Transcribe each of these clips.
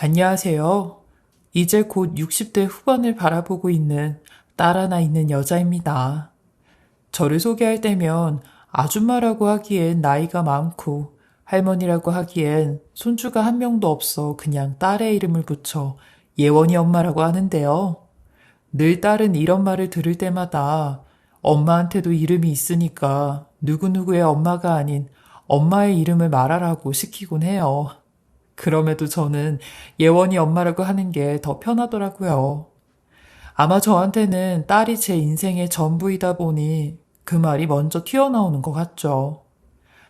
안녕하세요. 이제 곧 60대 후반을 바라보고 있는 딸 하나 있는 여자입니다. 저를 소개할 때면 아줌마라고 하기엔 나이가 많고 할머니라고 하기엔 손주가 한 명도 없어 그냥 딸의 이름을 붙여 예원이 엄마라고 하는데요. 늘 딸은 이런 말을 들을 때마다 엄마한테도 이름이 있으니까 누구누구의 엄마가 아닌 엄마의 이름을 말하라고 시키곤 해요. 그럼에도 저는 예원이 엄마라고 하는 게 더 편하더라고요. 아마 저한테는 딸이 제 인생의 전부이다 보니 그 말이 먼저 튀어나오는 것 같죠.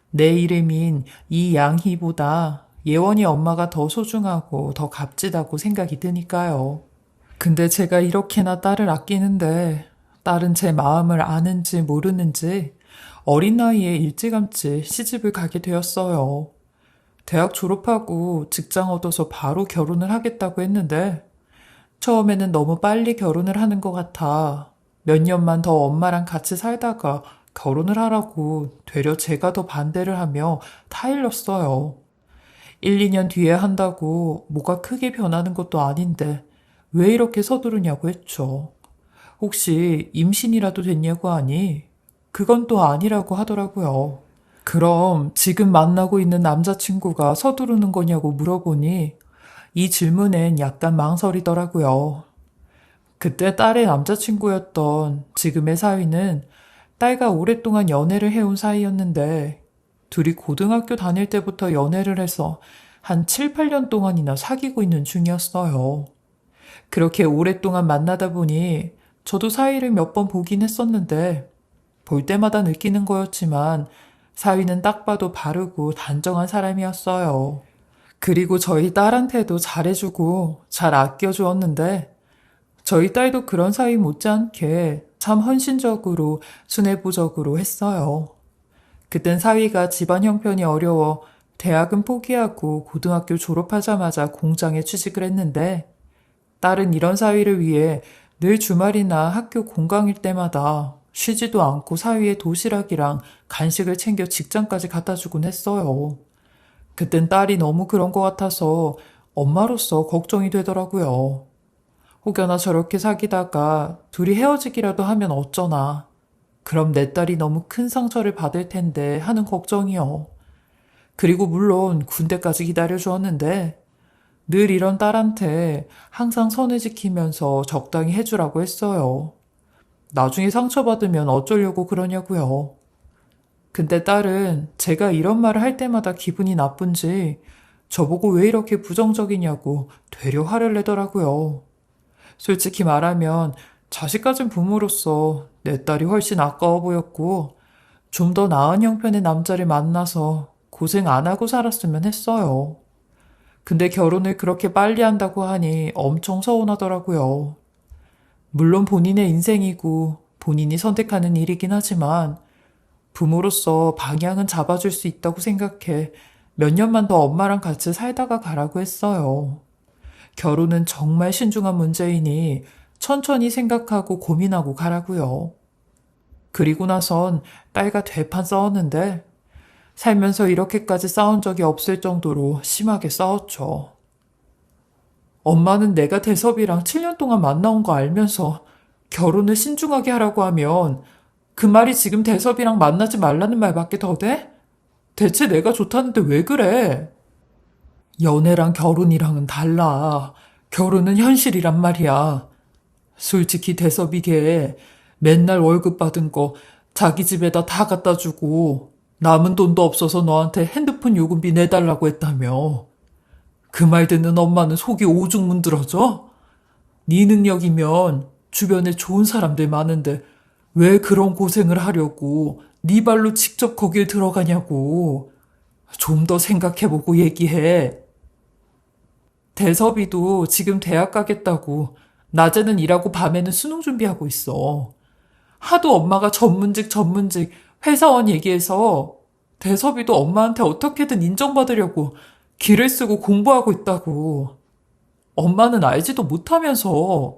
내 이름인 이양희보다 예원이 엄마가 더 소중하고 더 값지다고 생각이 드니까요. 근데 제가 이렇게나 딸을 아끼는데 딸은 제 마음을 아는지 모르는지 어린 나이에 일찌감치 시집을 가게 되었어요. 대학 졸업하고 직장 얻어서 바로 결혼을 하겠다고 했는데 처음에는 너무 빨리 결혼을 하는 것 같아 몇 년만 더 엄마랑 같이 살다가 결혼을 하라고 되려 제가 더 반대를 하며 타일렀어요. 1, 2년 뒤에 한다고 뭐가 크게 변하는 것도 아닌데 왜 이렇게 서두르냐고 했죠. 혹시 임신이라도 됐냐고 하니 그건 또 아니라고 하더라고요. 그럼 지금 만나고 있는 남자친구가 서두르는 거냐고 물어보니 이 질문엔 약간 망설이더라고요. 그때 딸의 남자친구였던 지금의 사위는 딸과 오랫동안 연애를 해온 사이였는데 둘이 고등학교 다닐 때부터 연애를 해서 한 7, 8년 동안이나 사귀고 있는 중이었어요. 그렇게 오랫동안 만나다 보니 저도 사위를 몇 번 보긴 했었는데 볼 때마다 느끼는 거였지만 사위는 딱 봐도 바르고 단정한 사람이었어요. 그리고 저희 딸한테도 잘해주고 잘 아껴주었는데 저희 딸도 그런 사위 못지않게 참 헌신적으로 순애보적으로 했어요. 그땐 사위가 집안 형편이 어려워 대학은 포기하고 고등학교 졸업하자마자 공장에 취직을 했는데 딸은 이런 사위를 위해 늘 주말이나 학교 공강일 때마다 쉬지도 않고 사위의 도시락이랑 간식을 챙겨 직장까지 갖다 주곤 했어요. 그땐 딸이 너무 그런 것 같아서 엄마로서 걱정이 되더라고요. 혹여나 저렇게 사귀다가 둘이 헤어지기라도 하면 어쩌나. 그럼 내 딸이 너무 큰 상처를 받을 텐데 하는 걱정이요. 그리고 물론 군대까지 기다려주었는데 늘 이런 딸한테 항상 선을 지키면서 적당히 해주라고 했어요. 나중에 상처받으면 어쩌려고 그러냐고요. 근데 딸은 제가 이런 말을 할 때마다 기분이 나쁜지 저보고 왜 이렇게 부정적이냐고 되려 화를 내더라고요. 솔직히 말하면 자식 가진 부모로서 내 딸이 훨씬 아까워 보였고 좀 더 나은 형편의 남자를 만나서 고생 안 하고 살았으면 했어요. 근데 결혼을 그렇게 빨리 한다고 하니 엄청 서운하더라고요. 물론 본인의 인생이고 본인이 선택하는 일이긴 하지만 부모로서 방향은 잡아줄 수 있다고 생각해 몇 년만 더 엄마랑 같이 살다가 가라고 했어요. 결혼은 정말 신중한 문제이니 천천히 생각하고 고민하고 가라고요. 그리고 나선 딸과 되판 싸웠는데 살면서 이렇게까지 싸운 적이 없을 정도로 심하게 싸웠죠. 엄마는 내가 대섭이랑 7년 동안 만나온 거 알면서 결혼을 신중하게 하라고 하면 그 말이 지금 대섭이랑 만나지 말라는 말밖에 더 돼? 대체 내가 좋다는데 왜 그래? 연애랑 결혼이랑은 달라. 결혼은 현실이란 말이야. 솔직히 대섭이 걔 맨날 월급 받은 거 자기 집에다 다 갖다 주고 남은 돈도 없어서 너한테 핸드폰 요금비 내달라고 했다며. 그 말 듣는 엄마는 속이 오죽 문드러져? 네 능력이면 주변에 좋은 사람들 많은데 왜 그런 고생을 하려고 네 발로 직접 거길 들어가냐고. 좀 더 생각해보고 얘기해. 대섭이도 지금 대학 가겠다고 낮에는 일하고 밤에는 수능 준비하고 있어. 하도 엄마가 전문직 회사원 얘기해서 대섭이도 엄마한테 어떻게든 인정받으려고 기를 쓰고 공부하고 있다고. 엄마는 알지도 못하면서.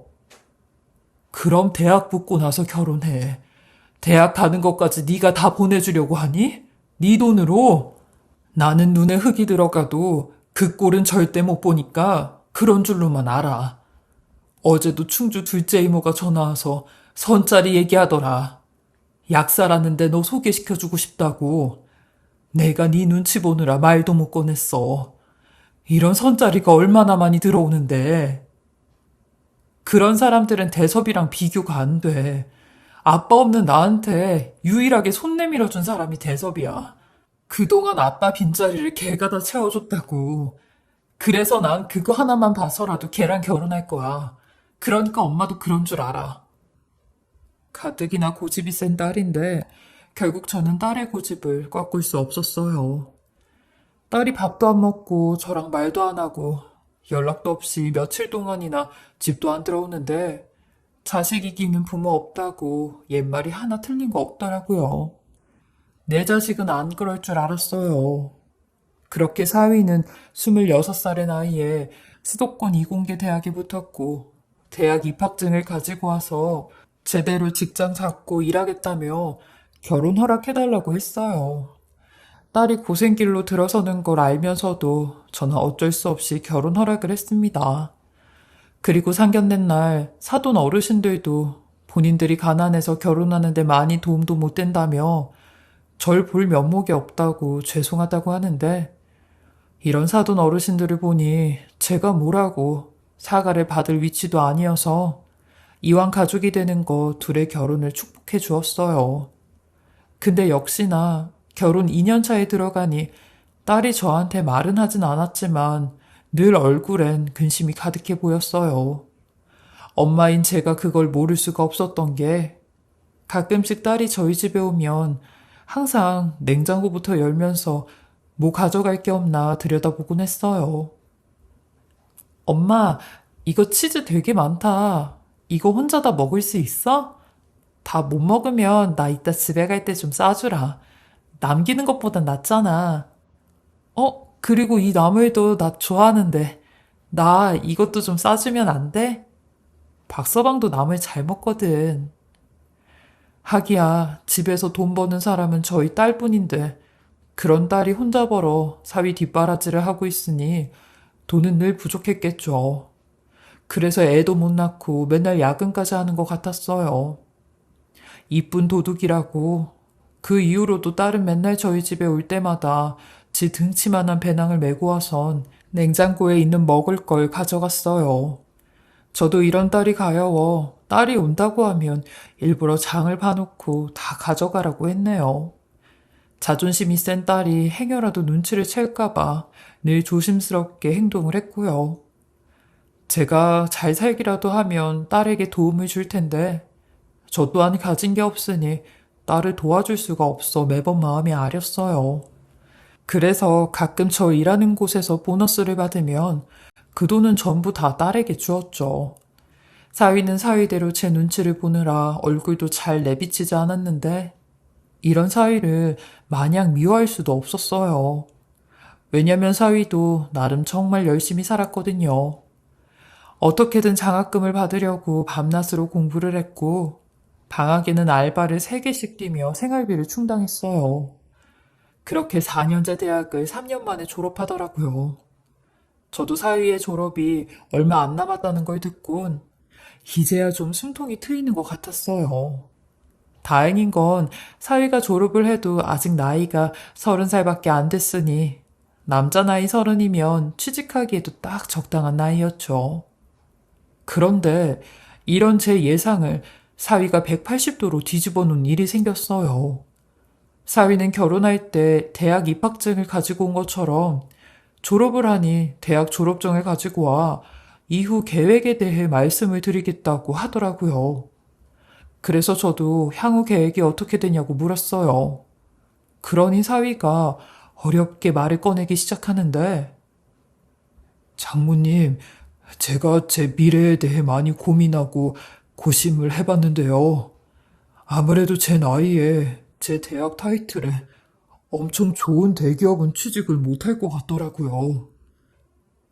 그럼 대학 붙고 나서 결혼해. 대학 가는 것까지 네가 다 보내주려고 하니? 네 돈으로? 나는 눈에 흙이 들어가도 그 꼴은 절대 못 보니까 그런 줄로만 알아. 어제도 충주 둘째 이모가 전화와서 선짜리 얘기하더라. 약사라는데 너 소개시켜주고 싶다고. 내가 네 눈치 보느라 말도 못 꺼냈어. 이런 선짜리가 얼마나 많이 들어오는데. 그런 사람들은 대섭이랑 비교가 안 돼. 아빠 없는 나한테 유일하게 손 내밀어준 사람이 대섭이야. 그동안 아빠 빈자리를 걔가 다 채워줬다고. 그래서 난 그거 하나만 봐서라도 걔랑 결혼할 거야. 그러니까 엄마도 그런 줄 알아. 가뜩이나 고집이 센 딸인데 결국 저는 딸의 고집을 꺾을 수 없었어요. 딸이 밥도 안 먹고 저랑 말도 안 하고 연락도 없이 며칠 동안이나 집도 안 들어오는데 자식 이기는 부모 없다고 옛말이 하나 틀린 거 없더라고요. 내 자식은 안 그럴 줄 알았어요. 그렇게 사위는 26살의 나이에 수도권 이공계 대학에 붙었고 대학 입학증을 가지고 와서 제대로 직장 잡고 일하겠다며 결혼 허락해달라고 했어요. 딸이 고생길로 들어서는 걸 알면서도 저는 어쩔 수 없이 결혼 허락을 했습니다. 그리고 상견례 날 사돈 어르신들도 본인들이 가난해서 결혼하는데 많이 도움도 못 된다며 절 볼 면목이 없다고 죄송하다고 하는데 이런 사돈 어르신들을 보니 제가 뭐라고 사과를 받을 위치도 아니어서 이왕 가족이 되는 거 둘의 결혼을 축복해 주었어요. 근데 역시나 결혼 2년 차에 들어가니 딸이 저한테 말은 하진 않았지만 늘 얼굴엔 근심이 가득해 보였어요. 엄마인 제가 그걸 모를 수가 없었던 게 가끔씩 딸이 저희 집에 오면 항상 냉장고부터 열면서 뭐 가져갈 게 없나 들여다보곤 했어요. 엄마, 이거 치즈 되게 많다. 이거 혼자 다 먹을 수 있어? 다 못 먹으면 나 이따 집에 갈 때 좀 싸주라. 남기는 것보단 낫잖아. 그리고 이 나물도 나 좋아하는데. 나 이것도 좀 싸주면 안 돼? 박서방도 나물 잘 먹거든. 하기야, 집에서 돈 버는 사람은 저희 딸뿐인데, 그런 딸이 혼자 벌어 사위 뒷바라지를 하고 있으니 돈은 늘 부족했겠죠. 그래서 애도 못 낳고 맨날 야근까지 하는 것 같았어요. 이쁜 도둑이라고. 그 이후로도 딸은 맨날 저희 집에 올 때마다 지 등치만한 배낭을 메고 와선 냉장고에 있는 먹을 걸 가져갔어요. 저도 이런 딸이 가여워 딸이 온다고 하면 일부러 장을 봐놓고 다 가져가라고 했네요. 자존심이 센 딸이 행여라도 눈치를 챌까봐 늘 조심스럽게 행동을 했고요. 제가 잘 살기라도 하면 딸에게 도움을 줄 텐데 저 또한 가진 게 없으니 딸을 도와줄 수가 없어 매번 마음이 아렸어요. 그래서 가끔 저 일하는 곳에서 보너스를 받으면 그 돈은 전부 다 딸에게 주었죠. 사위는 사위대로 제 눈치를 보느라 얼굴도 잘 내비치지 않았는데 이런 사위를 마냥 미워할 수도 없었어요. 왜냐면 사위도 나름 정말 열심히 살았거든요. 어떻게든 장학금을 받으려고 밤낮으로 공부를 했고 방학에는 알바를 3개씩 뛰며 생활비를 충당했어요. 그렇게 4년제 대학을 3년 만에 졸업하더라고요. 저도 사위의 졸업이 얼마 안 남았다는 걸 듣곤 이제야 좀 숨통이 트이는 것 같았어요. 다행인 건 사위가 졸업을 해도 아직 나이가 30살밖에 안 됐으니 남자 나이 30이면 취직하기에도 딱 적당한 나이였죠. 그런데 이런 제 예상을 사위가 180도로 뒤집어 놓은 일이 생겼어요. 사위는 결혼할 때 대학 입학증을 가지고 온 것처럼 졸업을 하니 대학 졸업증을 가지고 와 이후 계획에 대해 말씀을 드리겠다고 하더라고요. 그래서 저도 향후 계획이 어떻게 되냐고 물었어요. 그러니 사위가 어렵게 말을 꺼내기 시작하는데 장모님, 제가 제 미래에 대해 많이 고민하고 고심을 해봤는데요. 아무래도 제 나이에 제 대학 타이틀에 엄청 좋은 대기업은 취직을 못할 것 같더라고요.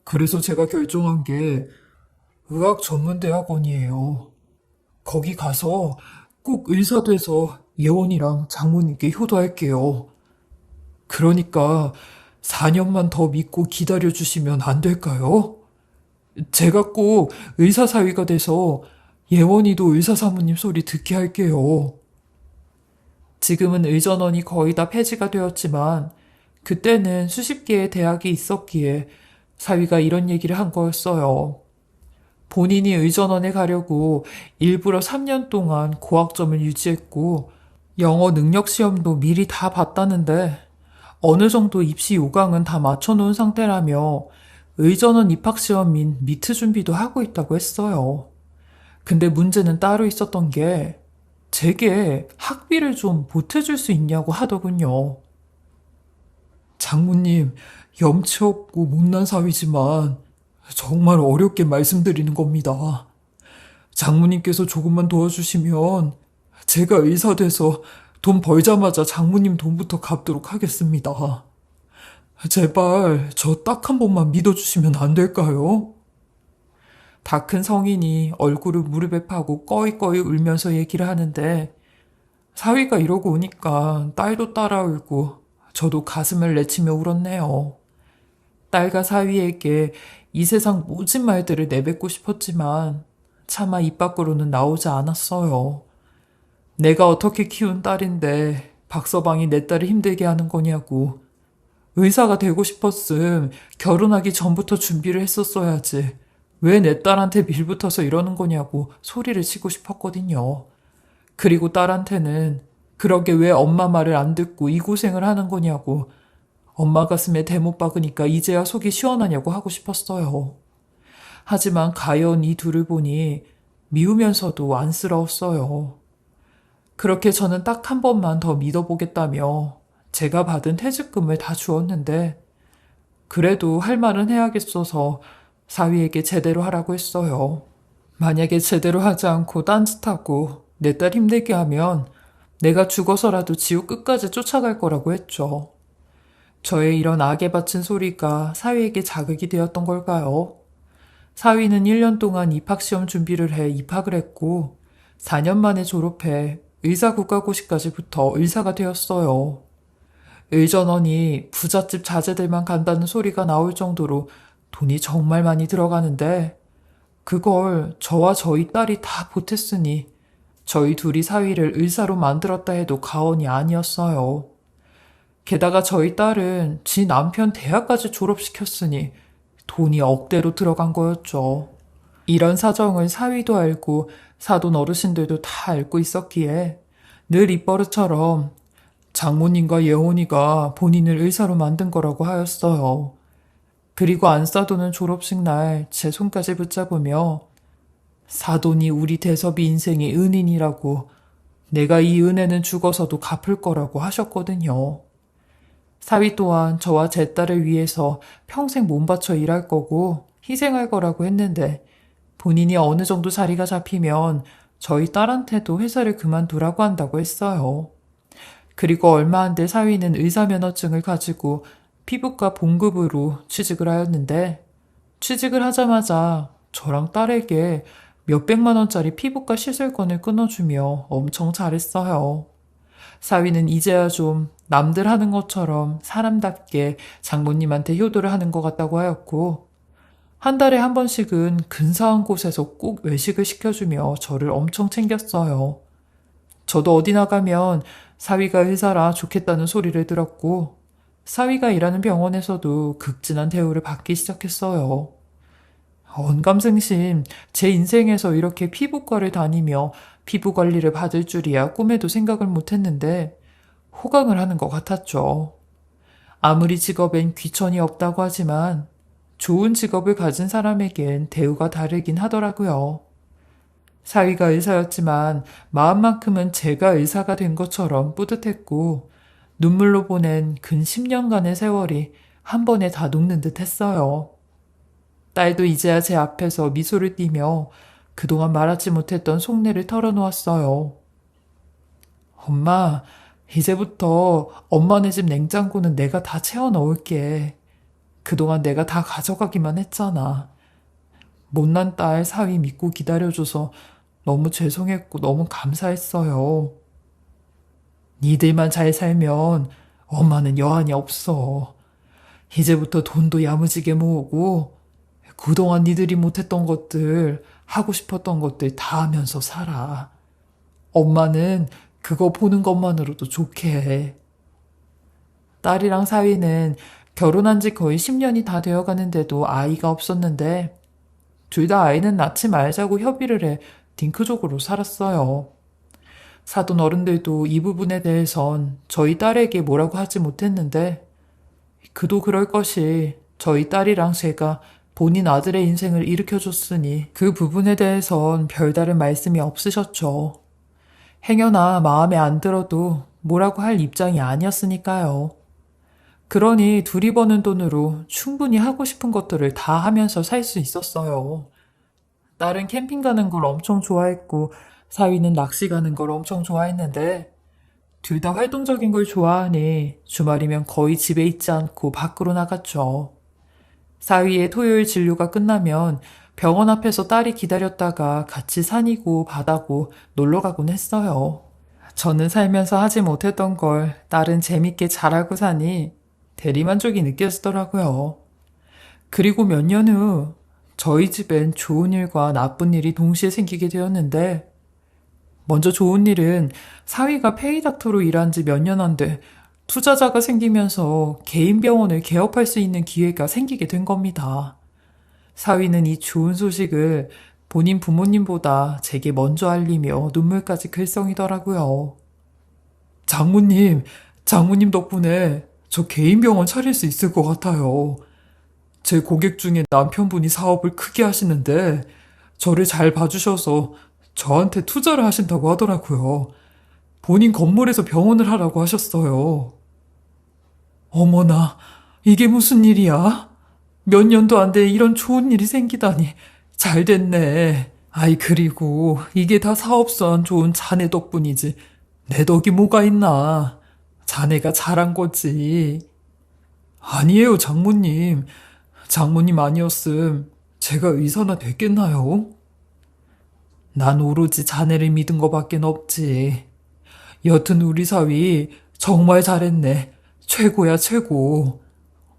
그래서 제가 결정한 게 의학전문대학원이에요. 거기 가서 꼭 의사 돼서 예원이랑 장모님께 효도할게요. 그러니까 4년만 더 믿고 기다려주시면 안 될까요? 제가 꼭 의사 사위가 돼서 예원이도 의사 사모님 소리 듣게 할게요. 지금은 의전원이 거의 다 폐지가 되었지만 그때는 수십 개의 대학이 있었기에 사위가 이런 얘기를 한 거였어요. 본인이 의전원에 가려고 일부러 3년 동안 고학점을 유지했고 영어 능력 시험도 미리 다 봤다는데 어느 정도 입시 요강은 다 맞춰놓은 상태라며 의전원 입학시험인 미트 준비도 하고 있다고 했어요. 근데 문제는 따로 있었던 게 제게 학비를 좀 보태줄 수 있냐고 하더군요. 장모님, 염치 없고 못난 사위지만 정말 어렵게 말씀드리는 겁니다. 장모님께서 조금만 도와주시면 제가 의사 돼서 돈 벌자마자 장모님 돈부터 갚도록 하겠습니다. 제발 저 딱 한 번만 믿어주시면 안 될까요? 다 큰 성인이 얼굴을 무릎에 파고 꺼이꺼이 울면서 얘기를 하는데 사위가 이러고 오니까 딸도 따라 울고 저도 가슴을 내치며 울었네요. 딸과 사위에게 이 세상 모진 말들을 내뱉고 싶었지만 차마 입 밖으로는 나오지 않았어요. 내가 어떻게 키운 딸인데 박서방이 내 딸을 힘들게 하는 거냐고. 의사가 되고 싶었음 결혼하기 전부터 준비를 했었어야지. 왜 내 딸한테 밀붙어서 이러는 거냐고 소리를 치고 싶었거든요. 그리고 딸한테는 그러게 왜 엄마 말을 안 듣고 이 고생을 하는 거냐고 엄마 가슴에 대못 박으니까 이제야 속이 시원하냐고 하고 싶었어요. 하지만 가연 이 둘을 보니 미우면서도 안쓰러웠어요. 그렇게 저는 딱 한 번만 더 믿어보겠다며 제가 받은 퇴직금을 다 주었는데 그래도 할 말은 해야겠어서 사위에게 제대로 하라고 했어요. 만약에 제대로 하지 않고 딴짓하고 내 딸 힘들게 하면 내가 죽어서라도 지옥 끝까지 쫓아갈 거라고 했죠. 저의 이런 악에 바친 소리가 사위에게 자극이 되었던 걸까요? 사위는 1년 동안 입학시험 준비를 해 입학을 했고 4년 만에 졸업해 의사국가고시까지 붙어 의사가 되었어요. 의전원이 부잣집 자제들만 간다는 소리가 나올 정도로 돈이 정말 많이 들어가는데 그걸 저와 저희 딸이 다 보탰으니 저희 둘이 사위를 의사로 만들었다 해도 과언이 아니었어요. 게다가 저희 딸은 지 남편 대학까지 졸업시켰으니 돈이 억대로 들어간 거였죠. 이런 사정을 사위도 알고 사돈 어르신들도 다 알고 있었기에 늘 입버릇처럼 장모님과 예원이가 본인을 의사로 만든 거라고 하였어요. 그리고 안사돈은 졸업식 날 제 손까지 붙잡으며 사돈이 우리 대섭이 인생의 은인이라고 내가 이 은혜는 죽어서도 갚을 거라고 하셨거든요. 사위 또한 저와 제 딸을 위해서 평생 몸바쳐 일할 거고 희생할 거라고 했는데 본인이 어느 정도 자리가 잡히면 저희 딸한테도 회사를 그만두라고 한다고 했어요. 그리고 얼마 안 돼 사위는 의사 면허증을 가지고 피부과 본급으로 취직을 하였는데 취직을 하자마자 저랑 딸에게 몇백만 원짜리 피부과 시술권을 끊어주며 엄청 잘했어요. 사위는 이제야 좀 남들 하는 것처럼 사람답게 장모님한테 효도를 하는 것 같다고 하였고 한 달에 한 번씩은 근사한 곳에서 꼭 외식을 시켜주며 저를 엄청 챙겼어요. 저도 어디 나가면 사위가 의사라 좋겠다는 소리를 들었고 사위가 일하는 병원에서도 극진한 대우를 받기 시작했어요. 언감생심 제 인생에서 이렇게 피부과를 다니며 피부 관리를 받을 줄이야 꿈에도 생각을 못했는데 호강을 하는 것 같았죠. 아무리 직업엔 귀천이 없다고 하지만 좋은 직업을 가진 사람에겐 대우가 다르긴 하더라고요. 사위가 의사였지만 마음만큼은 제가 의사가 된 것처럼 뿌듯했고 눈물로 보낸 근 10년간의 세월이 한 번에 다 녹는 듯 했어요. 딸도 이제야 제 앞에서 미소를 띠며 그동안 말하지 못했던 속내를 털어놓았어요. 엄마, 이제부터 엄마네 집 냉장고는 내가 다 채워 넣을게. 그동안 내가 다 가져가기만 했잖아. 못난 딸 사위 믿고 기다려줘서 너무 죄송했고 너무 감사했어요. 니들만 잘 살면 엄마는 여한이 없어. 이제부터 돈도 야무지게 모으고 그동안 니들이 못했던 것들, 하고 싶었던 것들 다 하면서 살아. 엄마는 그거 보는 것만으로도 좋게 해. 딸이랑 사위는 결혼한 지 거의 10년이 다 되어 가는데도 아이가 없었는데 둘 다 아이는 낳지 말자고 협의를 해 딩크족으로 살았어요. 사돈 어른들도 이 부분에 대해선 저희 딸에게 뭐라고 하지 못했는데 그도 그럴 것이 저희 딸이랑 제가 본인 아들의 인생을 일으켜줬으니 그 부분에 대해선 별다른 말씀이 없으셨죠. 행여나 마음에 안 들어도 뭐라고 할 입장이 아니었으니까요. 그러니 둘이 버는 돈으로 충분히 하고 싶은 것들을 다 하면서 살 수 있었어요. 딸은 캠핑 가는 걸 엄청 좋아했고 사위는 낚시 가는 걸 엄청 좋아했는데 둘 다 활동적인 걸 좋아하니 주말이면 거의 집에 있지 않고 밖으로 나갔죠. 사위의 토요일 진료가 끝나면 병원 앞에서 딸이 기다렸다가 같이 산이고 바다고 놀러 가곤 했어요. 저는 살면서 하지 못했던 걸 딸은 재밌게 잘하고 사니 대리만족이 느껴지더라고요. 그리고 몇 년 후 저희 집엔 좋은 일과 나쁜 일이 동시에 생기게 되었는데 먼저 좋은 일은 사위가 페이닥터로 일한 지 몇 년 안 돼 투자자가 생기면서 개인 병원을 개업할 수 있는 기회가 생기게 된 겁니다. 사위는 이 좋은 소식을 본인 부모님보다 제게 먼저 알리며 눈물까지 글썽이더라고요. 장모님 덕분에 저 개인 병원 차릴 수 있을 것 같아요. 제 고객 중에 남편분이 사업을 크게 하시는데 저를 잘 봐주셔서 저한테 투자를 하신다고 하더라고요. 본인 건물에서 병원을 하라고 하셨어요. 어머나, 이게 무슨 일이야? 몇 년도 안 돼 이런 좋은 일이 생기다니 잘 됐네. 아이 그리고 이게 다 사업성 좋은 자네 덕분이지. 내 덕이 뭐가 있나. 자네가 잘한 거지. 아니에요, 장모님. 장모님 아니었음 제가 의사나 됐겠나요? 난 오로지 자네를 믿은 거밖엔 없지. 여튼 우리 사위 정말 잘했네. 최고야, 최고.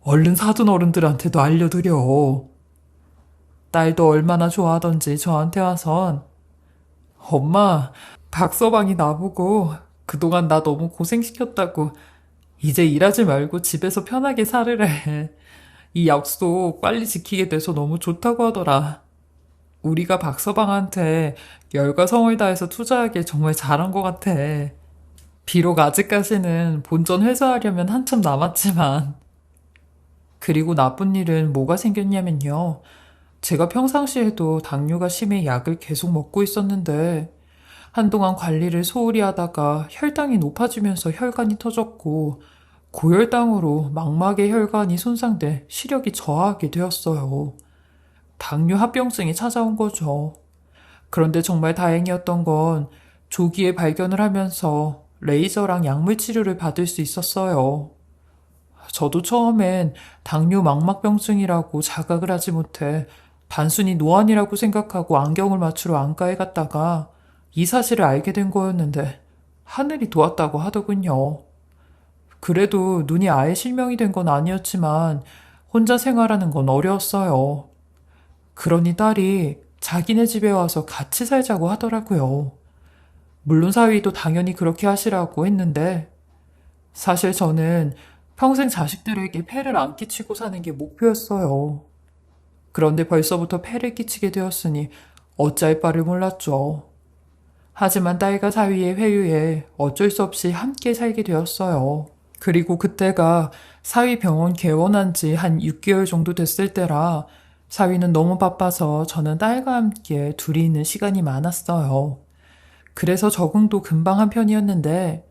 얼른 사돈 어른들한테도 알려드려. 딸도 얼마나 좋아하던지 저한테 와선 엄마, 박서방이 나보고 그동안 나 너무 고생시켰다고 이제 일하지 말고 집에서 편하게 살으래. 이 약속 빨리 지키게 돼서 너무 좋다고 하더라. 우리가 박서방한테 열과 성을 다해서 투자하길 정말 잘한 것 같아. 비록 아직까지는 본전 회수하려면 한참 남았지만. 그리고 나쁜 일은 뭐가 생겼냐면요. 제가 평상시에도 당뇨가 심해 약을 계속 먹고 있었는데 한동안 관리를 소홀히 하다가 혈당이 높아지면서 혈관이 터졌고 고혈당으로 망막의 혈관이 손상돼 시력이 저하하게 되었어요. 당뇨 합병증이 찾아온 거죠. 그런데 정말 다행이었던 건 조기에 발견을 하면서 레이저랑 약물 치료를 받을 수 있었어요. 저도 처음엔 당뇨 망막병증이라고 자각을 하지 못해 단순히 노안이라고 생각하고 안경을 맞추러 안과에 갔다가 이 사실을 알게 된 거였는데 하늘이 도왔다고 하더군요. 그래도 눈이 아예 실명이 된 건 아니었지만 혼자 생활하는 건 어려웠어요. 그러니 딸이 자기네 집에 와서 같이 살자고 하더라고요. 물론 사위도 당연히 그렇게 하시라고 했는데 사실 저는 평생 자식들에게 폐를 안 끼치고 사는 게 목표였어요. 그런데 벌써부터 폐를 끼치게 되었으니 어찌할 바를 몰랐죠. 하지만 딸과 사위의 회유에 어쩔 수 없이 함께 살게 되었어요. 그리고 그때가 사위 병원 개원한 지 한 6개월 정도 됐을 때라 사위는 너무 바빠서 저는 딸과 함께 둘이 있는 시간이 많았어요. 그래서 적응도 금방 한 편이었는데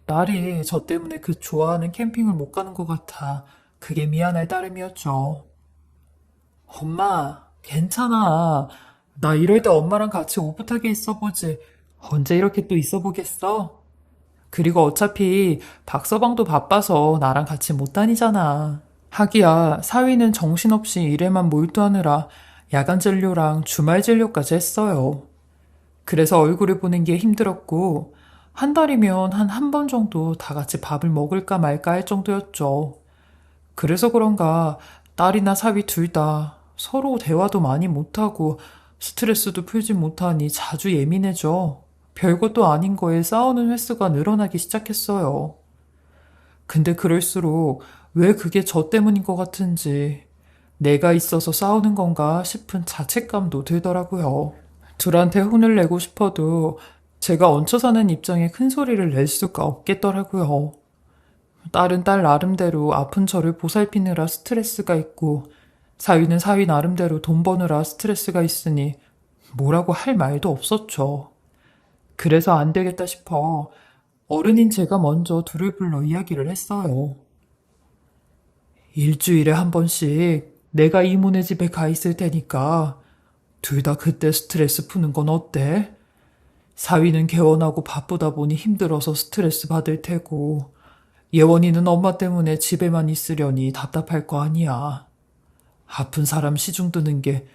딸이 저 때문에 그 좋아하는 캠핑을 못 가는 것 같아 그게 미안할 따름이었죠. 엄마, 괜찮아. 나 이럴 때 엄마랑 같이 오붓하게 있어보지. 언제 이렇게 또 있어보겠어? 그리고 어차피 박서방도 바빠서 나랑 같이 못 다니잖아. 하기야 사위는 정신없이 일에만 몰두하느라 야간 진료랑 주말 진료까지 했어요. 그래서 얼굴을 보는 게 힘들었고 한 달이면 한 번 정도 다 같이 밥을 먹을까 말까 할 정도였죠. 그래서 그런가 딸이나 사위 둘 다 서로 대화도 많이 못하고 스트레스도 풀지 못하니 자주 예민해져. 별것도 아닌 거에 싸우는 횟수가 늘어나기 시작했어요. 근데 그럴수록 왜 그게 저 때문인 것 같은지 내가 있어서 싸우는 건가 싶은 자책감도 들더라고요. 둘한테 혼을 내고 싶어도 제가 얹혀 사는 입장에 큰 소리를 낼 수가 없겠더라고요. 딸은 딸 나름대로 아픈 저를 보살피느라 스트레스가 있고 사위는 사위 나름대로 돈 버느라 스트레스가 있으니 뭐라고 할 말도 없었죠. 그래서 안 되겠다 싶어 어른인 제가 먼저 둘을 불러 이야기를 했어요. 일주일에 한 번씩 내가 이모네 집에 가 있을 테니까 둘 다 그때 스트레스 푸는 건 어때? 사위는 개원하고 바쁘다 보니 힘들어서 스트레스 받을 테고 예원이는 엄마 때문에 집에만 있으려니 답답할 거 아니야. 아픈 사람 시중 드는 게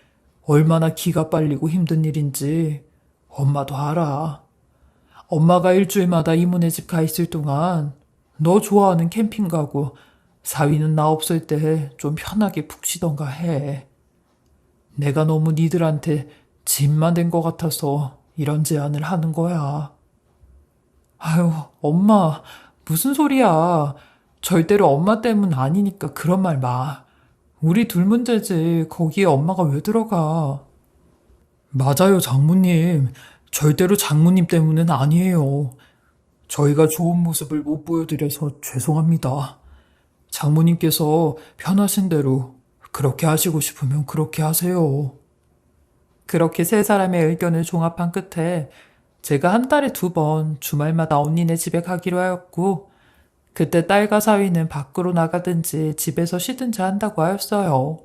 얼마나 기가 빨리고 힘든 일인지 엄마도 알아. 엄마가 일주일마다 이모네 집 가 있을 동안 너 좋아하는 캠핑 가고 사위는 나 없을 때 좀 편하게 푹 쉬던가 해. 내가 너무 니들한테 짐만 된 것 같아서 이런 제안을 하는 거야. 아유, 엄마, 무슨 소리야. 절대로 엄마 때문 아니니까 그런 말 마. 우리 둘 문제지. 거기에 엄마가 왜 들어가. 맞아요, 장모님. 절대로 장모님 때문은 아니에요. 저희가 좋은 모습을 못 보여드려서 죄송합니다. 장모님께서 편하신 대로 그렇게 하시고 싶으면 그렇게 하세요. 그렇게 세 사람의 의견을 종합한 끝에 제가 한 달에 2번 주말마다 언니네 집에 가기로 하였고 그때 딸과 사위는 밖으로 나가든지 집에서 쉬든지 한다고 하였어요.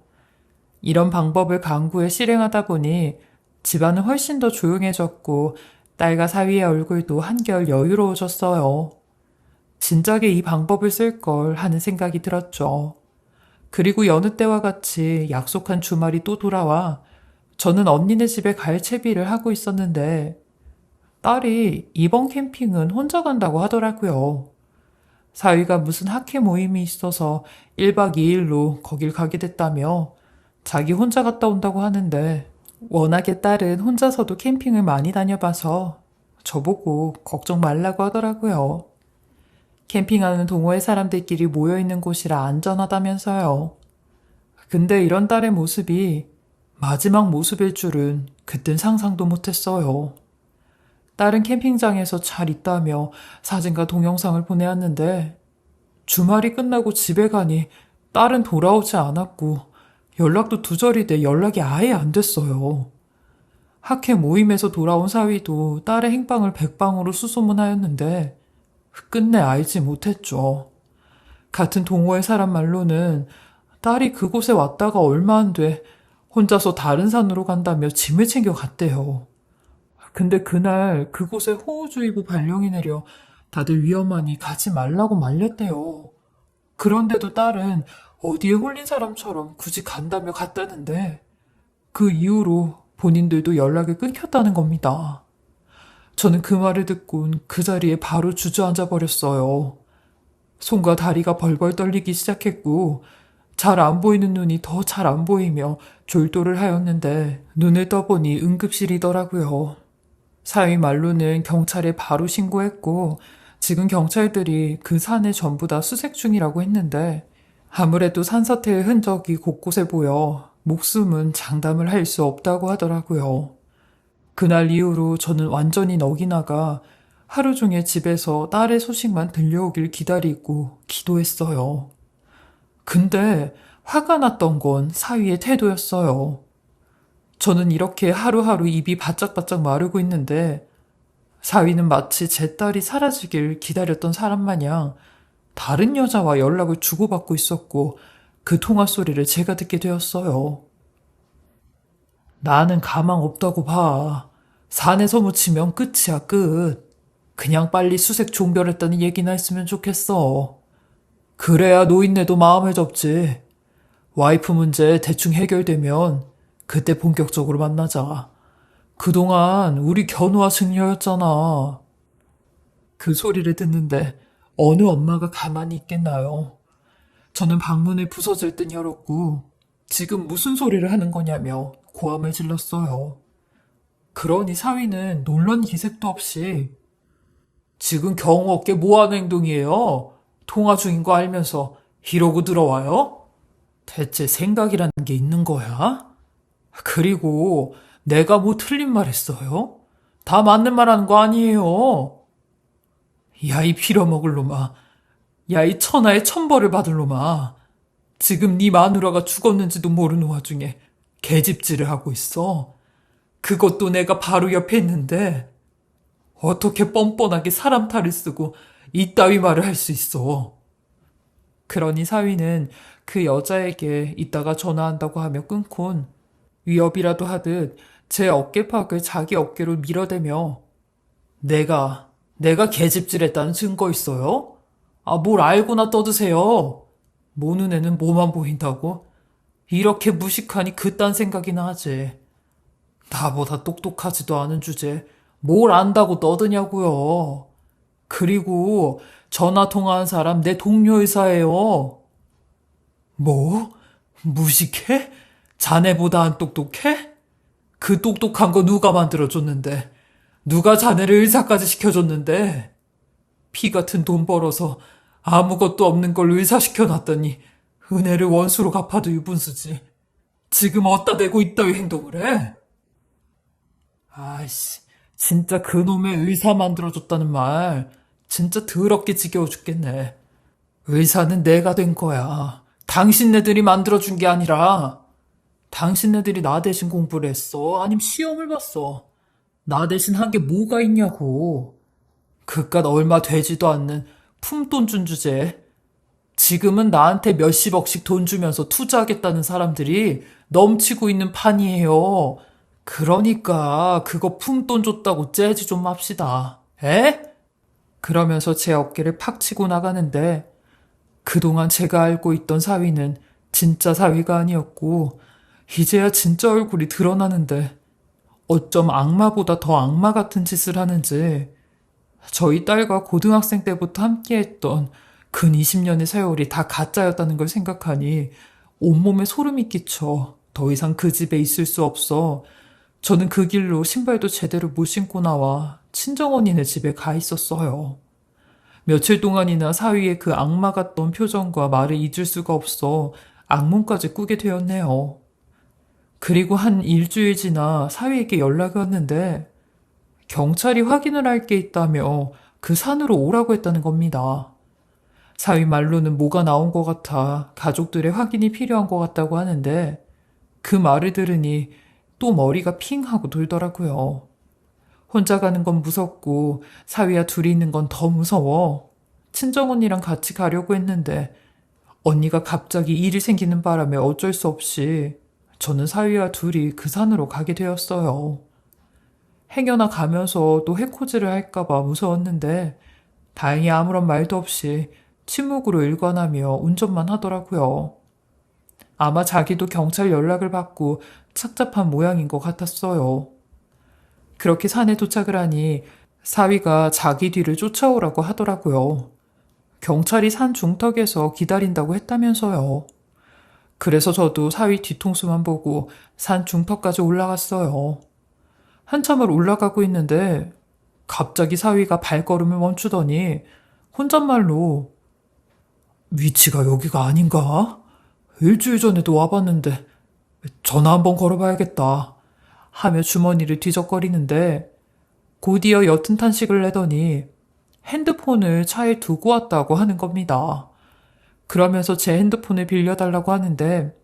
이런 방법을 강구해 실행하다 보니 집안은 훨씬 더 조용해졌고 딸과 사위의 얼굴도 한결 여유로워졌어요. 진작에 이 방법을 쓸 걸 하는 생각이 들었죠. 그리고 여느 때와 같이 약속한 주말이 또 돌아와 저는 언니네 집에 갈 채비를 하고 있었는데 딸이 이번 캠핑은 혼자 간다고 하더라고요. 사위가 무슨 학회 모임이 있어서 1박 2일로 거길 가게 됐다며 자기 혼자 갔다 온다고 하는데 워낙에 딸은 혼자서도 캠핑을 많이 다녀봐서 저보고 걱정 말라고 하더라고요. 캠핑하는 동호회 사람들끼리 모여있는 곳이라 안전하다면서요. 근데 이런 딸의 모습이 마지막 모습일 줄은 그땐 상상도 못했어요. 딸은 캠핑장에서 잘 있다며 사진과 동영상을 보내왔는데 주말이 끝나고 집에 가니 딸은 돌아오지 않았고 연락도 두절이 돼 연락이 아예 안 됐어요. 학회 모임에서 돌아온 사위도 딸의 행방을 백방으로 수소문하였는데 끝내 알지 못했죠. 같은 동호회 사람 말로는 딸이 그곳에 왔다가 얼마 안 돼 혼자서 다른 산으로 간다며 짐을 챙겨 갔대요. 근데 그날 그곳에 호우주의보 발령이 내려 다들 위험하니 가지 말라고 말렸대요. 그런데도 딸은 어디에 홀린 사람처럼 굳이 간다며 갔다는데 그 이후로 본인들도 연락이 끊겼다는 겁니다. 저는 그 말을 듣곤 그 자리에 바로 주저앉아 버렸어요. 손과 다리가 벌벌 떨리기 시작했고 잘 안 보이는 눈이 더 잘 안 보이며 졸도를 하였는데 눈을 떠보니 응급실이더라고요. 사위 말로는 경찰에 바로 신고했고 지금 경찰들이 그 산을 전부 다 수색 중이라고 했는데 아무래도 산사태의 흔적이 곳곳에 보여 목숨은 장담을 할 수 없다고 하더라고요. 그날 이후로 저는 완전히 넋이 나가 하루 종일 집에서 딸의 소식만 들려오길 기다리고 기도했어요. 근데 화가 났던 건 사위의 태도였어요. 저는 이렇게 하루하루 입이 바짝바짝 마르고 있는데 사위는 마치 제 딸이 사라지길 기다렸던 사람 마냥 다른 여자와 연락을 주고받고 있었고 그 통화 소리를 제가 듣게 되었어요. 나는 가망 없다고 봐. 산에서 묻히면 끝이야, 끝. 그냥 빨리 수색 종결했다는 얘기나 했으면 좋겠어. 그래야 노인네도 마음을 접지. 와이프 문제 대충 해결되면 그때 본격적으로 만나자. 그동안 우리 견우와 승려였잖아. 그 소리를 듣는데 어느 엄마가 가만히 있겠나요? 저는 방문을 부서질 듯 열었고 지금 무슨 소리를 하는 거냐며 고함을 질렀어요. 그러니 사위는 놀란 기색도 없이 지금 경호 없게 뭐하는 행동이에요? 통화 중인 거 알면서 이러고 들어와요? 대체 생각이라는 게 있는 거야? 그리고 내가 뭐 틀린 말 했어요? 다 맞는 말 하는 거 아니에요? 야, 이 빌어먹을 놈아. 야, 이 천하의 천벌을 받을 놈아. 지금 네 마누라가 죽었는지도 모르는 와중에 계집질을 하고 있어. 그것도 내가 바로 옆에 있는데 어떻게 뻔뻔하게 사람 탈을 쓰고 이따위 말을 할 수 있어. 그러니 사위는 그 여자에게 이따가 전화한다고 하며 끊곤 위협이라도 하듯 제 어깨팍을 자기 어깨로 밀어대며 내가 계집질했다는 증거 있어요? 아, 뭘 알고나 떠드세요. 모 눈에는 뭐만 보인다고? 이렇게 무식하니 그딴 생각이나 하지. 나보다 똑똑하지도 않은 주제 뭘 안다고 떠드냐고요. 그리고 전화 통화한 사람 내 동료 의사예요. 뭐? 무식해? 자네보다 안 똑똑해? 그 똑똑한 거 누가 만들어줬는데? 누가 자네를 의사까지 시켜줬는데? 피 같은 돈 벌어서 아무것도 없는 걸 의사시켜놨더니 은혜를 원수로 갚아도 유분수지. 지금 어디다 대고 이따위 행동을 해? 아이씨, 진짜 그놈의 의사 만들어줬다는 말 진짜 더럽게 지겨워 죽겠네. 의사는 내가 된 거야. 당신네들이 만들어준 게 아니라 당신네들이 나 대신 공부를 했어? 아님 시험을 봤어? 나 대신 한 게 뭐가 있냐고. 그깟 얼마 되지도 않는 푼돈 준 주제에 지금은 나한테 몇십억씩 돈 주면서 투자하겠다는 사람들이 넘치고 있는 판이에요. 그러니까 그거 푼돈 줬다고 째지 좀 맙시다. 에? 그러면서 제 어깨를 팍 치고 나가는데 그동안 제가 알고 있던 사위는 진짜 사위가 아니었고 이제야 진짜 얼굴이 드러나는데 어쩜 악마보다 더 악마 같은 짓을 하는지 저희 딸과 고등학생 때부터 함께했던 근 20년의 세월이 다 가짜였다는 걸 생각하니 온몸에 소름이 끼쳐 더 이상 그 집에 있을 수 없어 저는 그 길로 신발도 제대로 못 신고 나와 친정언니네 집에 가 있었어요. 며칠 동안이나 사위의 그 악마 같던 표정과 말을 잊을 수가 없어 악몽까지 꾸게 되었네요. 그리고 한 일주일 지나 사위에게 연락이 왔는데 경찰이 확인을 할 게 있다며 그 산으로 오라고 했다는 겁니다. 사위 말로는 뭐가 나온 것 같아 가족들의 확인이 필요한 것 같다고 하는데 그 말을 들으니 또 머리가 핑 하고 돌더라고요. 혼자 가는 건 무섭고 사위와 둘이 있는 건 더 무서워. 친정언니랑 같이 가려고 했는데 언니가 갑자기 일이 생기는 바람에 어쩔 수 없이 저는 사위와 둘이 그 산으로 가게 되었어요. 행여나 가면서 또 해코지를 할까봐 무서웠는데 다행히 아무런 말도 없이 침묵으로 일관하며 운전만 하더라고요. 아마 자기도 경찰 연락을 받고 착잡한 모양인 것 같았어요. 그렇게 산에 도착을 하니 사위가 자기 뒤를 쫓아오라고 하더라고요. 경찰이 산 중턱에서 기다린다고 했다면서요. 그래서 저도 사위 뒤통수만 보고 산 중턱까지 올라갔어요. 한참을 올라가고 있는데 갑자기 사위가 발걸음을 멈추더니 혼잣말로 위치가 여기가 아닌가? 일주일 전에도 와봤는데 전화 한번 걸어봐야겠다 하며 주머니를 뒤적거리는데 곧이어 옅은 탄식을 내더니 핸드폰을 차에 두고 왔다고 하는 겁니다. 그러면서 제 핸드폰을 빌려달라고 하는데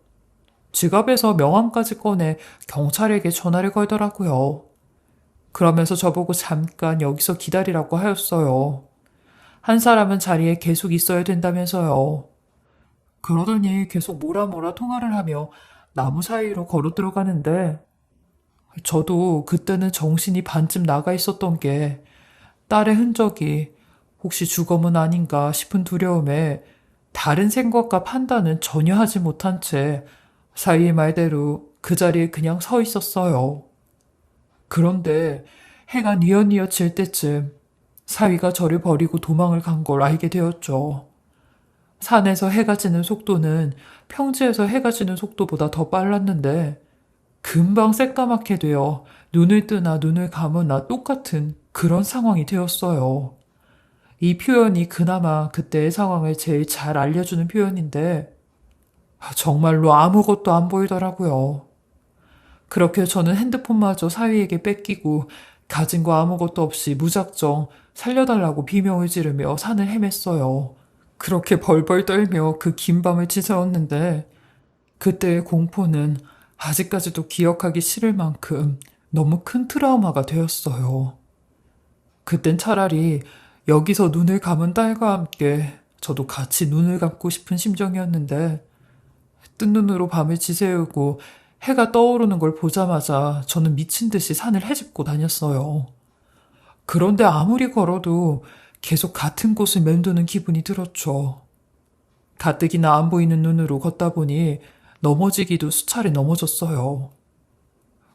지갑에서 명함까지 꺼내 경찰에게 전화를 걸더라고요. 그러면서 저보고 잠깐 여기서 기다리라고 하였어요. 한 사람은 자리에 계속 있어야 된다면서요. 그러더니 계속 뭐라 통화를 하며 나무 사이로 걸어 들어가는데 저도 그때는 정신이 반쯤 나가 있었던 게 딸의 흔적이 혹시 주검은 아닌가 싶은 두려움에 다른 생각과 판단은 전혀 하지 못한 채 사위의 말대로 그 자리에 그냥 서 있었어요. 그런데 해가 뉘엿뉘엿 질 때쯤 사위가 저를 버리고 도망을 간 걸 알게 되었죠. 산에서 해가 지는 속도는 평지에서 해가 지는 속도보다 더 빨랐는데 금방 새까맣게 되어 눈을 뜨나 눈을 감으나 똑같은 그런 상황이 되었어요. 이 표현이 그나마 그때의 상황을 제일 잘 알려주는 표현인데 정말로 아무것도 안 보이더라고요. 그렇게 저는 핸드폰마저 사위에게 뺏기고 가진 거 아무것도 없이 무작정 살려달라고 비명을 지르며 산을 헤맸어요. 그렇게 벌벌 떨며 그 긴 밤을 지새웠는데 그때의 공포는 아직까지도 기억하기 싫을 만큼 너무 큰 트라우마가 되었어요. 그땐 차라리 여기서 눈을 감은 딸과 함께 저도 같이 눈을 감고 싶은 심정이었는데 뜬 눈으로 밤을 지새우고 해가 떠오르는 걸 보자마자 저는 미친 듯이 산을 헤집고 다녔어요. 그런데 아무리 걸어도 계속 같은 곳을 맴도는 기분이 들었죠. 가뜩이나 안 보이는 눈으로 걷다 보니 넘어지기도 수차례 넘어졌어요.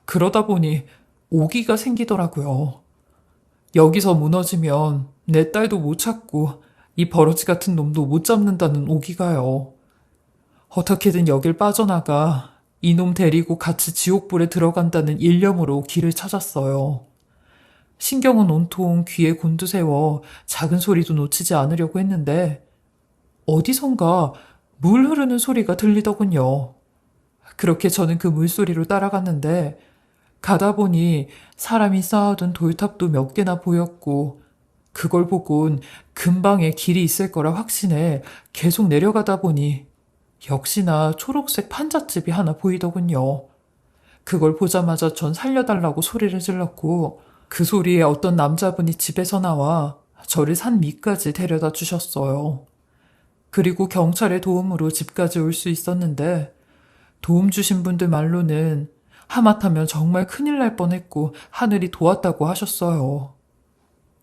그러다 보니 오기가 생기더라고요. 여기서 무너지면 내 딸도 못 찾고 이 버러지 같은 놈도 못 잡는다는 오기가요. 어떻게든 여길 빠져나가 이놈 데리고 같이 지옥불에 들어간다는 일념으로 길을 찾았어요. 신경은 온통 귀에 곤두세워 작은 소리도 놓치지 않으려고 했는데 어디선가 물 흐르는 소리가 들리더군요. 그렇게 저는 그 물소리로 따라갔는데 가다 보니 사람이 쌓아둔 돌탑도 몇 개나 보였고 그걸 보곤 근방에 길이 있을 거라 확신해 계속 내려가다 보니 역시나 초록색 판잣집이 하나 보이더군요. 그걸 보자마자 전 살려달라고 소리를 질렀고 그 소리에 어떤 남자분이 집에서 나와 저를 산 밑까지 데려다 주셨어요. 그리고 경찰의 도움으로 집까지 올 수 있었는데 도움 주신 분들 말로는 하마터면 정말 큰일 날 뻔했고 하늘이 도왔다고 하셨어요.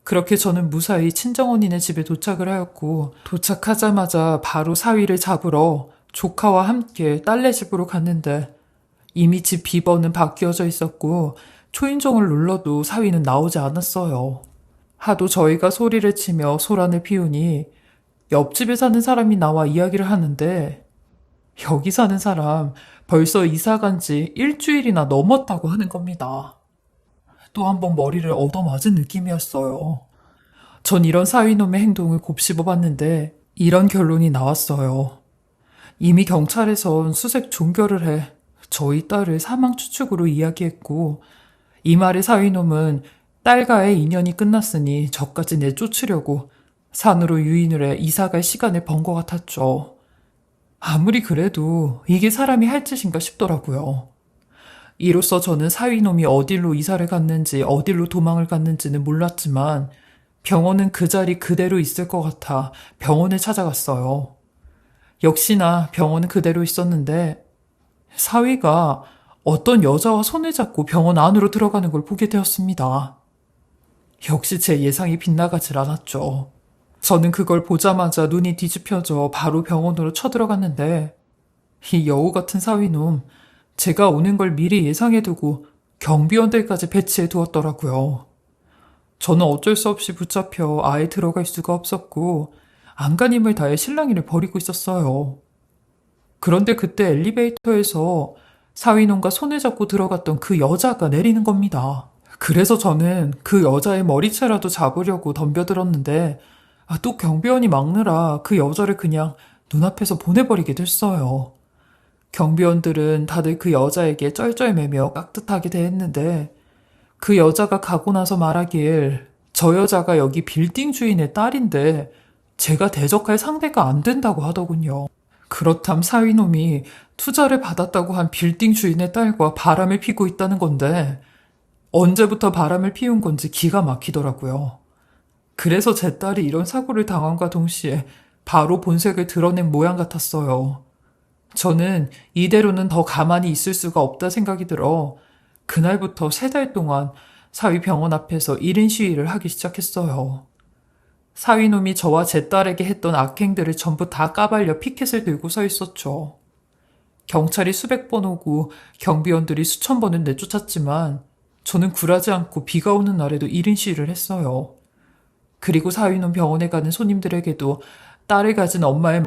그렇게 저는 무사히 친정언니네 집에 도착을 하였고 도착하자마자 바로 사위를 잡으러 조카와 함께 딸네 집으로 갔는데 이미 집 비번은 바뀌어져 있었고 초인종을 눌러도 사위는 나오지 않았어요. 하도 저희가 소리를 치며 소란을 피우니 옆집에 사는 사람이 나와 이야기를 하는데 여기 사는 사람 벌써 이사 간 지 일주일이나 넘었다고 하는 겁니다. 또 한 번 머리를 얻어맞은 느낌이었어요. 전 이런 사위놈의 행동을 곱씹어 봤는데 이런 결론이 나왔어요. 이미 경찰에선 수색 종결을 해 저희 딸을 사망 추측으로 이야기했고 이 말의 사위놈은 딸과의 인연이 끝났으니 저까지 내쫓으려고 산으로 유인을 해 이사갈 시간을 번 것 같았죠. 아무리 그래도 이게 사람이 할 짓인가 싶더라고요. 이로써 저는 사위놈이 어딜로 이사를 갔는지 어딜로 도망을 갔는지는 몰랐지만 병원은 그 자리 그대로 있을 것 같아 병원을 찾아갔어요. 역시나 병원은 그대로 있었는데 사위가 어떤 여자와 손을 잡고 병원 안으로 들어가는 걸 보게 되었습니다. 역시 제 예상이 빗나가질 않았죠. 저는 그걸 보자마자 눈이 뒤집혀져 바로 병원으로 쳐들어갔는데 이 여우 같은 사위놈 제가 오는 걸 미리 예상해두고 경비원들까지 배치해 두었더라고요. 저는 어쩔 수 없이 붙잡혀 아예 들어갈 수가 없었고 안간힘을 다해 실랑이를 벌이고 있었어요. 그런데 그때 엘리베이터에서 사위놈과 손을 잡고 들어갔던 그 여자가 내리는 겁니다. 그래서 저는 그 여자의 머리채라도 잡으려고 덤벼들었는데 또 경비원이 막느라 그 여자를 그냥 눈앞에서 보내버리게 됐어요. 경비원들은 다들 그 여자에게 쩔쩔매며 깍듯하게 대했는데 그 여자가 가고 나서 말하길 저 여자가 여기 빌딩 주인의 딸인데 제가 대적할 상대가 안 된다고 하더군요. 그렇담 사위놈이 투자를 받았다고 한 빌딩 주인의 딸과 바람을 피고 있다는 건데 언제부터 바람을 피운 건지 기가 막히더라고요. 그래서 제 딸이 이런 사고를 당함과 동시에 바로 본색을 드러낸 모양 같았어요. 저는 이대로는 더 가만히 있을 수가 없다 생각이 들어 그날부터 3달 동안 사위 병원 앞에서 1인 시위를 하기 시작했어요. 사위놈이 저와 제 딸에게 했던 악행들을 전부 다 까발려 피켓을 들고 서 있었죠. 경찰이 수백 번 오고 경비원들이 수천 번을 내쫓았지만 저는 굴하지 않고 비가 오는 날에도 1인 시위를 했어요. 그리고 사위놈 병원에 가는 손님들에게도 딸을 가진 엄마의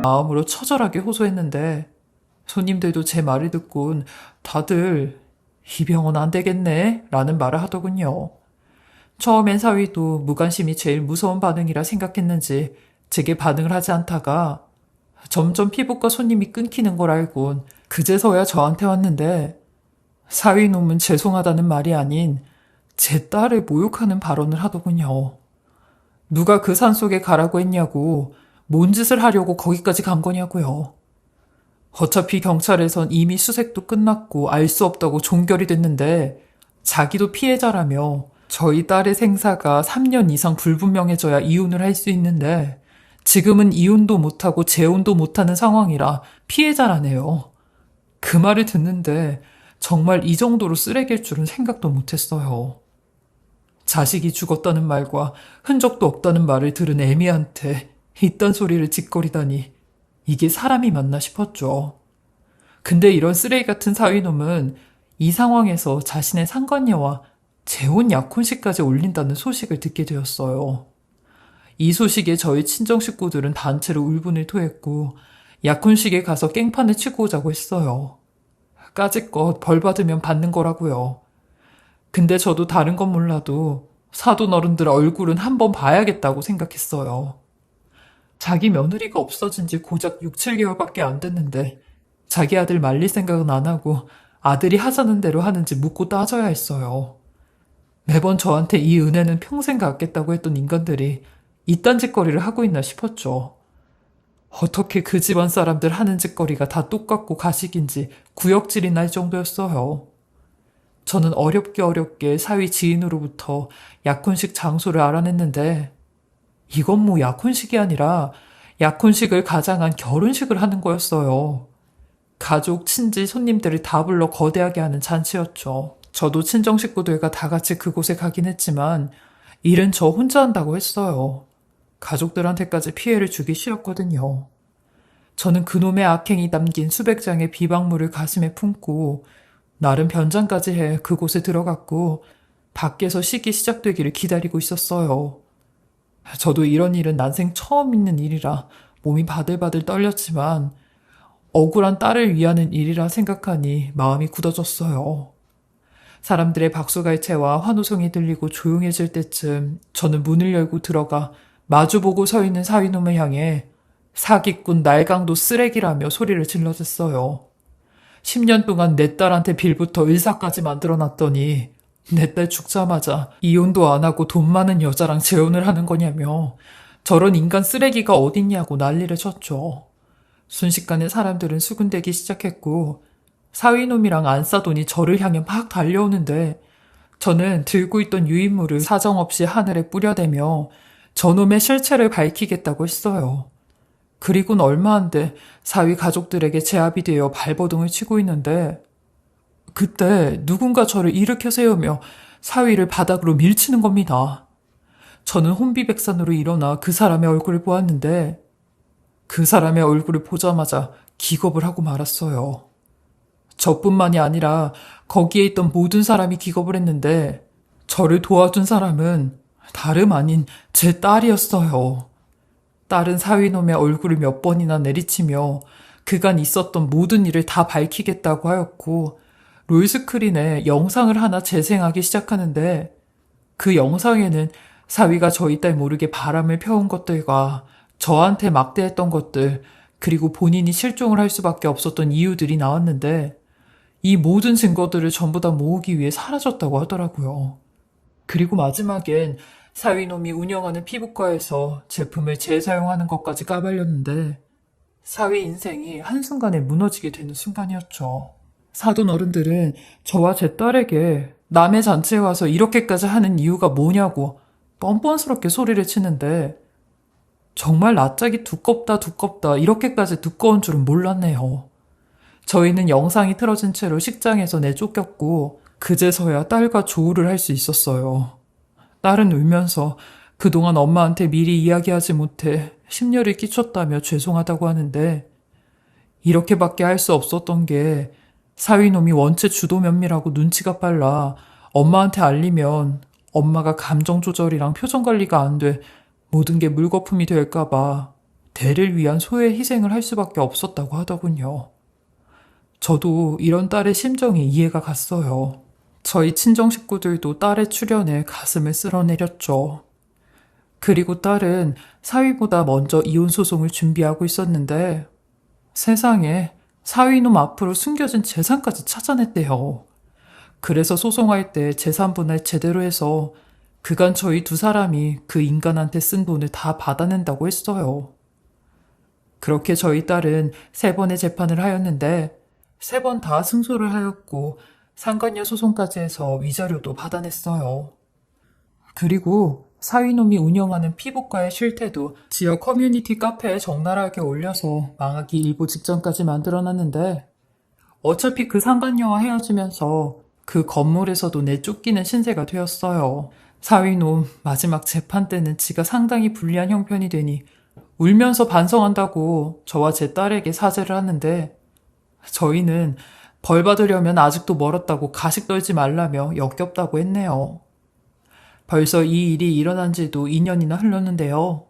마음으로 처절하게 호소했는데 손님들도 제 말을 듣곤 다들 이 병원 안 되겠네 라는 말을 하더군요. 처음엔 사위도 무관심이 제일 무서운 반응이라 생각했는지 제게 반응을 하지 않다가 점점 피부과 손님이 끊기는 걸 알곤 그제서야 저한테 왔는데 사위놈은 죄송하다는 말이 아닌 제 딸을 모욕하는 발언을 하더군요. 누가 그 산속에 가라고 했냐고, 뭔 짓을 하려고 거기까지 간 거냐고요. 어차피 경찰에선 이미 수색도 끝났고 알 수 없다고 종결이 됐는데 자기도 피해자라며 저희 딸의 생사가 3년 이상 불분명해져야 이혼을 할 수 있는데 지금은 이혼도 못하고 재혼도 못하는 상황이라 피해자라네요. 그 말을 듣는데 정말 이 정도로 쓰레기일 줄은 생각도 못했어요. 자식이 죽었다는 말과 흔적도 없다는 말을 들은 애미한테 이딴 소리를 짓거리다니 이게 사람이 맞나 싶었죠. 근데 이런 쓰레기 같은 사위놈은 이 상황에서 자신의 상간녀와 재혼 약혼식까지 올린다는 소식을 듣게 되었어요. 이 소식에 저희 친정 식구들은 단체로 울분을 토했고 약혼식에 가서 깽판을 치고 오자고 했어요. 까짓것 벌 받으면 받는 거라고요. 근데 저도 다른 건 몰라도 사돈 어른들 얼굴은 한번 봐야겠다고 생각했어요. 자기 며느리가 없어진 지 고작 6, 7개월밖에 안 됐는데 자기 아들 말릴 생각은 안 하고 아들이 하자는 대로 하는지 묻고 따져야 했어요. 매번 저한테 이 은혜는 평생 갚겠다고 했던 인간들이 이딴 짓거리를 하고 있나 싶었죠. 어떻게 그 집안 사람들 하는 짓거리가 다 똑같고 가식인지 구역질이 날 정도였어요. 저는 어렵게 사위 지인으로부터 약혼식 장소를 알아냈는데 이건 뭐 약혼식이 아니라 약혼식을 가장한 결혼식을 하는 거였어요. 가족, 친지, 손님들을 다 불러 거대하게 하는 잔치였죠. 저도 친정 식구들과 다 같이 그곳에 가긴 했지만 일은 저 혼자 한다고 했어요. 가족들한테까지 피해를 주기 싫었거든요. 저는 그놈의 악행이 담긴 수백 장의 비방물을 가슴에 품고 나름 변장까지 해 그곳에 들어갔고 밖에서 식이 시작되기를 기다리고 있었어요. 저도 이런 일은 난생 처음 있는 일이라 몸이 바들바들 떨렸지만 억울한 딸을 위하는 일이라 생각하니 마음이 굳어졌어요. 사람들의 박수갈채와 환호성이 들리고 조용해질 때쯤 저는 문을 열고 들어가 마주보고 서 있는 사위놈을 향해 사기꾼 날강도 쓰레기라며 소리를 질러댔어요. 10년 동안 내 딸한테 빌부터 의사까지 만들어놨더니 내 딸 죽자마자 이혼도 안 하고 돈 많은 여자랑 재혼을 하는 거냐며 저런 인간 쓰레기가 어딨냐고 난리를 쳤죠. 순식간에 사람들은 수군대기 시작했고 사위놈이랑 안싸돈이 저를 향해 막 달려오는데 저는 들고 있던 유인물을 사정없이 하늘에 뿌려대며 저놈의 실체를 밝히겠다고 했어요. 그리고는 얼마 안 돼 사위 가족들에게 제압이 되어 발버둥을 치고 있는데 그때 누군가 저를 일으켜 세우며 사위를 바닥으로 밀치는 겁니다. 저는 혼비백산으로 일어나 그 사람의 얼굴을 보았는데 그 사람의 얼굴을 보자마자 기겁을 하고 말았어요. 저뿐만이 아니라 거기에 있던 모든 사람이 기겁을 했는데 저를 도와준 사람은 다름 아닌 제 딸이었어요. 딸은 사위놈의 얼굴을 몇 번이나 내리치며 그간 있었던 모든 일을 다 밝히겠다고 하였고 롤스크린에 영상을 하나 재생하기 시작하는데 그 영상에는 사위가 저희 딸 모르게 바람을 펴온 것들과 저한테 막대했던 것들 그리고 본인이 실종을 할 수밖에 없었던 이유들이 나왔는데 이 모든 증거들을 전부 다 모으기 위해 사라졌다고 하더라고요. 그리고 마지막엔 사위놈이 운영하는 피부과에서 제품을 재사용하는 것까지 까발렸는데 사위 인생이 한순간에 무너지게 되는 순간이었죠. 사돈 어른들은 저와 제 딸에게 남의 잔치에 와서 이렇게까지 하는 이유가 뭐냐고 뻔뻔스럽게 소리를 치는데 정말 낯짝이 두껍다 이렇게까지 두꺼운 줄은 몰랐네요. 저희는 영상이 틀어진 채로 식장에서 내쫓겼고 그제서야 딸과 조우를 할 수 있었어요. 딸은 울면서 그동안 엄마한테 미리 이야기하지 못해 심려를 끼쳤다며 죄송하다고 하는데 이렇게밖에 할 수 없었던 게 사위놈이 원체 주도 면밀하고 눈치가 빨라 엄마한테 알리면 엄마가 감정 조절이랑 표정 관리가 안 돼 모든 게 물거품이 될까봐 대를 위한 소의 희생을 할 수밖에 없었다고 하더군요. 저도 이런 딸의 심정이 이해가 갔어요. 저희 친정 식구들도 딸의 출연에 가슴을 쓸어내렸죠. 그리고 딸은 사위보다 먼저 이혼 소송을 준비하고 있었는데 세상에 사위놈 앞으로 숨겨진 재산까지 찾아냈대요. 그래서 소송할 때 재산 분할 제대로 해서 그간 저희 두 사람이 그 인간한테 쓴 돈을 다 받아낸다고 했어요. 그렇게 저희 딸은 3번의 재판을 하였는데 3번 다 승소를 하였고 상간녀 소송까지 해서 위자료도 받아냈어요. 그리고 사위놈이 운영하는 피부과의 실태도 지역 커뮤니티 카페에 적나라하게 올려서 망하기 일보 직전까지 만들어놨는데 어차피 그 상간녀와 헤어지면서 그 건물에서도 내쫓기는 신세가 되었어요. 사위놈 마지막 재판 때는 지가 상당히 불리한 형편이 되니 울면서 반성한다고 저와 제 딸에게 사죄를 하는데 저희는 벌 받으려면 아직도 멀었다고 가식 떨지 말라며 역겹다고 했네요. 벌써 이 일이 일어난 지도 2년이나 흘렀는데요.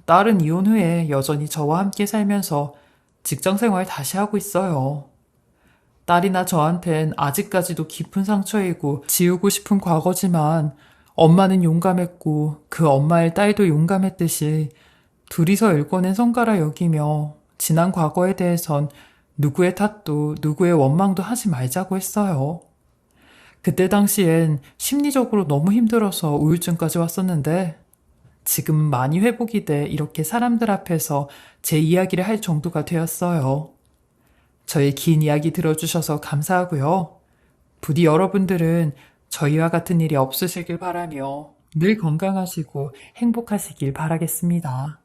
딸은 이혼 후에 여전히 저와 함께 살면서 직장 생활 다시 하고 있어요. 딸이나 저한텐 아직까지도 깊은 상처이고 지우고 싶은 과거지만 엄마는 용감했고 그 엄마의 딸도 용감했듯이 둘이서 일궈낸 성과라 여기며 지난 과거에 대해선 누구의 탓도 누구의 원망도 하지 말자고 했어요. 그때 당시엔 심리적으로 너무 힘들어서 우울증까지 왔었는데 지금 많이 회복이 돼 이렇게 사람들 앞에서 제 이야기를 할 정도가 되었어요. 저의 긴 이야기 들어주셔서 감사하고요. 부디 여러분들은 저희와 같은 일이 없으시길 바라며 늘 건강하시고 행복하시길 바라겠습니다.